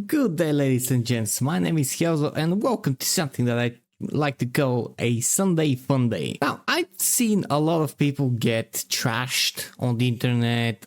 Good day, ladies and gents. My name is Hyozo, and welcome to something that I like to call a Sunday Funday. Now, I've seen a lot of people get trashed on the internet,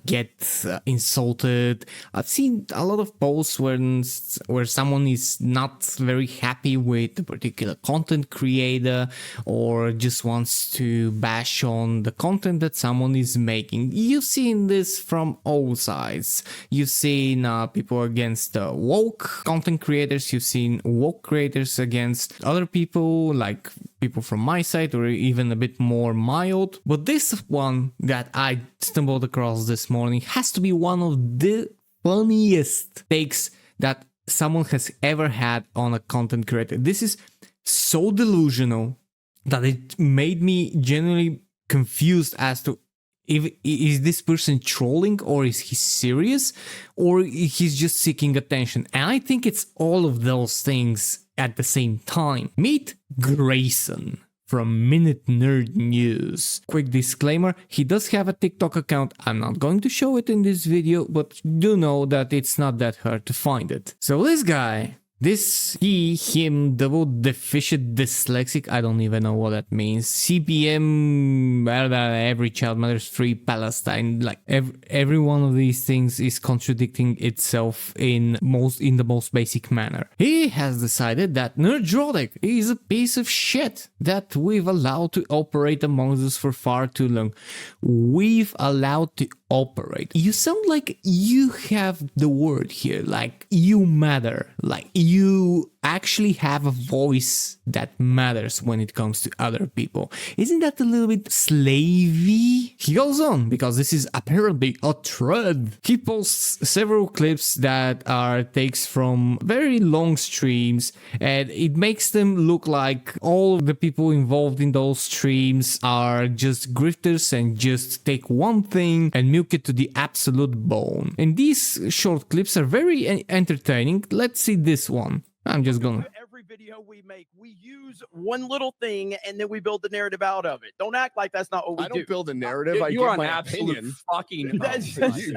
get insulted. I've seen a lot of posts where someone is not very happy with a particular content creator or just wants to bash on the content that someone is making. You've seen this from all sides. You've seen people against woke content creators. You've seen woke creators against other people, like people from my side, or even a bit more mild. But this one that I stumbled across this morning has to be one of the funniest takes that someone has ever had on a content creator. This is so delusional that it made me genuinely confused as to is this person trolling, or is he serious, or he's just seeking attention. And I think it's all of those things at the same time. Meet Grayson from Minute Nerd News. Quick disclaimer, he does have a TikTok account. I'm not going to show it in this video, but do know that it's not that hard to find it. So this guy, he, him, double deficient dyslexic, I don't even know what that means. CPM, every child matters, free Palestine, like every one of these things is contradicting itself in the most basic manner. He has decided that Nerdrotic is a piece of shit that we've allowed to operate amongst us for far too long. We've allowed to operate. You sound like you have the word here, like you matter, like you actually have a voice that matters when it comes to other people. Isn't that a little bit slavey? He goes on, because this is apparently a thread. He posts several clips that are takes from very long streams, and it makes them look like all the people involved in those streams are just grifters and just take one thing and milk it to the absolute bone. And these short clips are very entertaining. Let's see this one. I'm just gonna. Every video we make, we use one little thing and then we build the narrative out of it. Don't act like that's not what we do. I don't build a narrative. I You give are my an absolute opinion. fucking.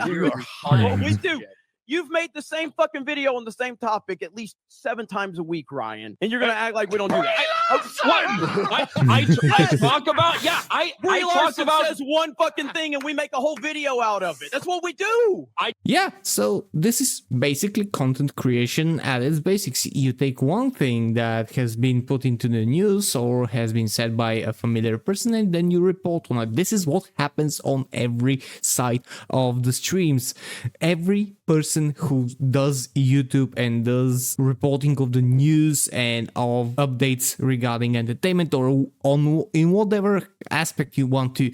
You are hard. What we do. You've made the same fucking video on the same topic at least 7 times a week, Ryan. And you're going to act like we don't do that. I talk about, yeah, I talk about says one fucking thing and we make a whole video out of it. That's what we do. Yeah, so this is basically content creation at its basics. You take one thing that has been put into the news or has been said by a familiar person, and then you report on it. This is what happens on every side of the streams. Every person who does YouTube and does reporting of the news and of updates regarding entertainment or in whatever aspect you want to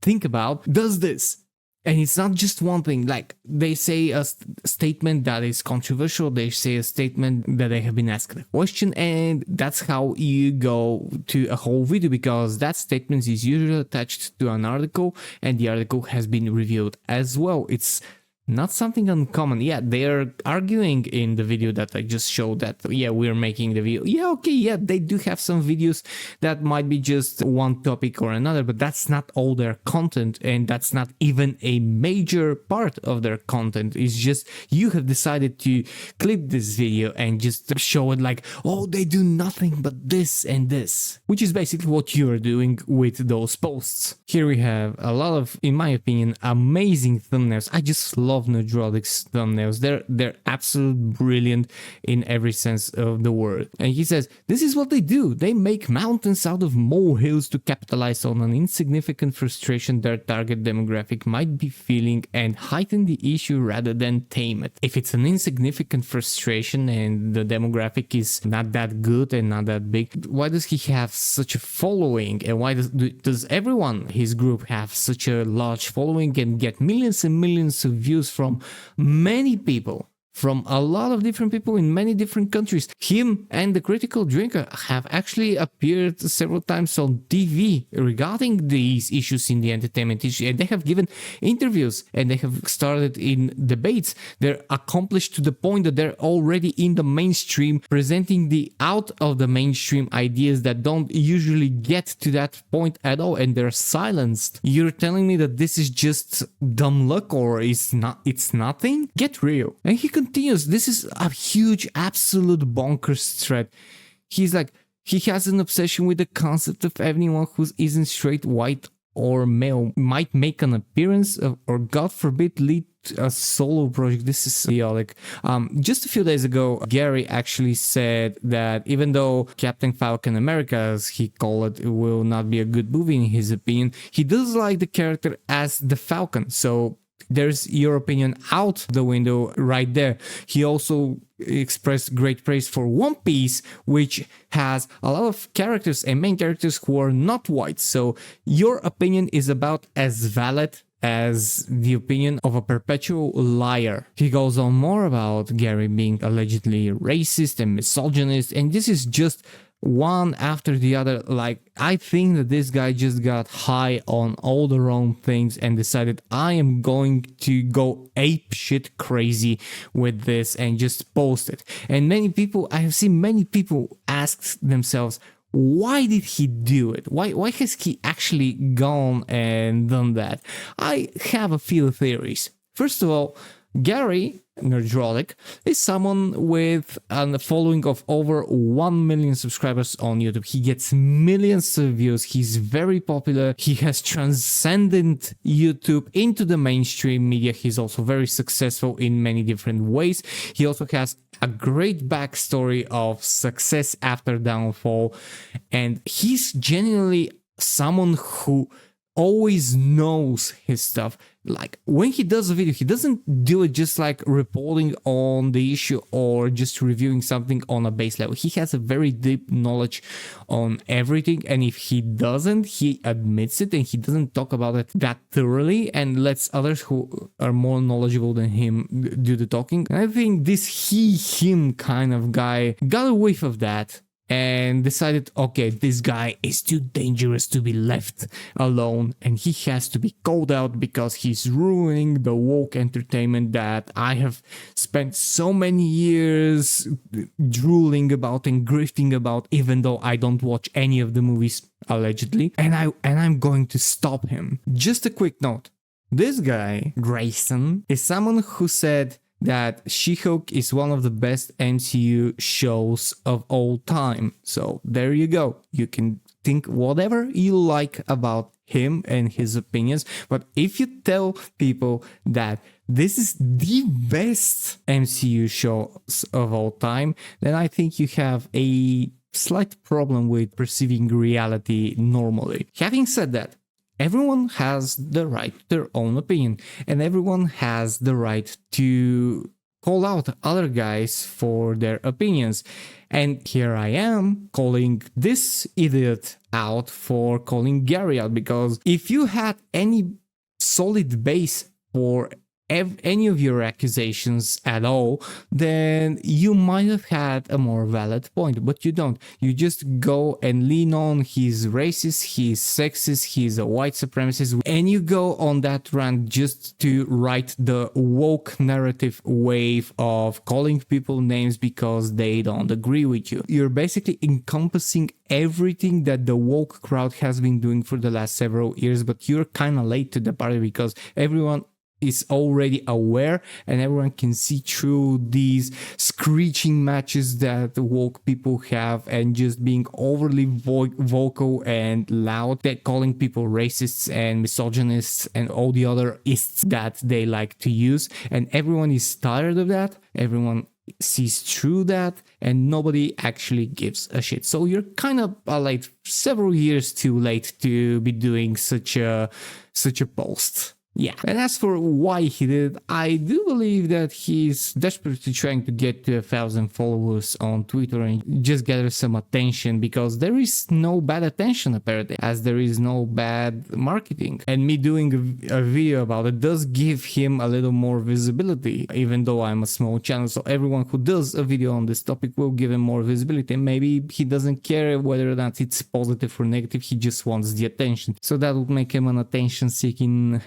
think about does this. And it's not just one thing. Like, they say a statement that is controversial, they say a statement that they have been asked a question, and that's how you go to a whole video, because that statement is usually attached to an article, and the article has been reviewed as well. It's not something uncommon. Yeah, they are arguing in the video that I just showed that, yeah, we're making the video. Yeah, okay, yeah, they do have some videos that might be just one topic or another, but that's not all their content, and that's not even a major part of their content. It's just you have decided to clip this video and just show it like, oh, they do nothing but this and this, which is basically what you're doing with those posts. Here we have a lot of, in my opinion, amazing thumbnails. I just love Nerdrotic's thumbnails. They're absolutely brilliant in every sense of the word. And he says, this is what they do. They make mountains out of molehills to capitalize on an insignificant frustration their target demographic might be feeling and heighten the issue rather than tame it. If it's an insignificant frustration and the demographic is not that good and not that big, why does he have such a following? And why does everyone, his group, have such a large following and get millions and millions of views from many people? From a lot of different people in many different countries. Him and the Critical Drinker have actually appeared several times on TV regarding these issues in the entertainment issue, and they have given interviews and they have started in debates. They're accomplished to the point that they're already in the mainstream, presenting the out of the mainstream ideas that don't usually get to that point at all, and they're silenced. You're telling me that this is just dumb luck, or it's nothing? Get real. And he continues continues. This is a huge, absolute bonkers thread. He's like, he has an obsession with the concept of anyone who isn't straight, white, or male might make an appearance or, God forbid, lead a solo project. This is idiotic. Just a few days ago, Gary actually said that even though Captain Falcon America, as he called it, will not be a good movie in his opinion, he does like the character as the Falcon. So there's your opinion out the window right there. He also expressed great praise for One Piece, which has a lot of characters and main characters who are not white. So your opinion is about as valid as the opinion of a perpetual liar. He goes on more about Gary being allegedly racist and misogynist, and this is just one after the other. Like, I think that this guy just got high on all the wrong things and decided, I am going to go ape shit crazy with this and just post it. And I have seen many people ask themselves, why did he do it? Why has he actually gone and done that? I have a few theories. First of all, Gary Nerdrotic is someone with a following of over 1 million subscribers on YouTube. He gets millions of views. He's very popular. He has transcended YouTube into the mainstream media. He's also very successful in many different ways. He also has a great backstory of success after downfall, and he's genuinely someone who always knows his stuff. Like, when he does a video, he doesn't do it just like reporting on the issue or just reviewing something on a base level. He has a very deep knowledge on everything, and if he doesn't, he admits it and he doesn't talk about it that thoroughly and lets others who are more knowledgeable than him do the talking. And I think this him kind of guy got a whiff of that and decided, okay, this guy is too dangerous to be left alone and he has to be called out because he's ruining the woke entertainment that I have spent so many years drooling about and grifting about, even though I don't watch any of the movies, allegedly, and I'm going to stop him. Just a quick note. This guy, Grayson, is someone who said that She-Hulk is one of the best MCU shows of all time. So there you go. You can think whatever you like about him and his opinions, but if you tell people that this is the best MCU show of all time, then I think you have a slight problem with perceiving reality normally. Having said that, everyone has the right to their own opinion, and everyone has the right to call out other guys for their opinions. And here I am calling this idiot out for calling Gary out, because if you had any solid base for any of your accusations at all, then you might have had a more valid point, but you don't. You just go and lean on he's racist, he's sexist, he's a white supremacist, and you go on that rant just to ride the woke narrative wave of calling people names because they don't agree with you. You're basically encompassing everything that the woke crowd has been doing for the last several years, but you're kind of late to the party because everyone is already aware and everyone can see through these screeching matches that woke people have and just being overly vocal and loud, that calling people racists and misogynists and all the other ists that they like to use. And everyone is tired of that. Everyone sees through that and nobody actually gives a shit. So you're kind of like several years too late to be doing such a post. Yeah, and as for why he did it, I do believe that he's desperately trying to get to 1,000 followers on Twitter and just gather some attention, because there is no bad attention apparently, as there is no bad marketing. And me doing a video about it does give him a little more visibility, even though I'm a small channel. So everyone who does a video on this topic will give him more visibility. And maybe he doesn't care whether or not it's positive or negative, he just wants the attention. So that would make him an attention-seeking.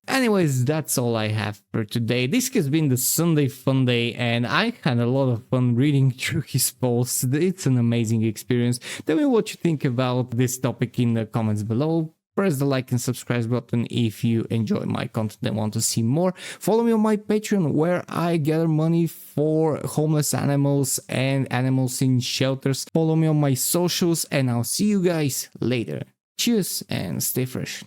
Anyways, that's all I have for today. This has been the Sunday Funday, and I had a lot of fun reading through his posts. It's an amazing experience. Tell me what you think about this topic in the comments below. Press the like and subscribe button if you enjoy my content and want to see more. Follow me on my Patreon where I gather money for homeless animals and animals in shelters. Follow me on my socials and I'll see you guys later. Cheers and stay fresh.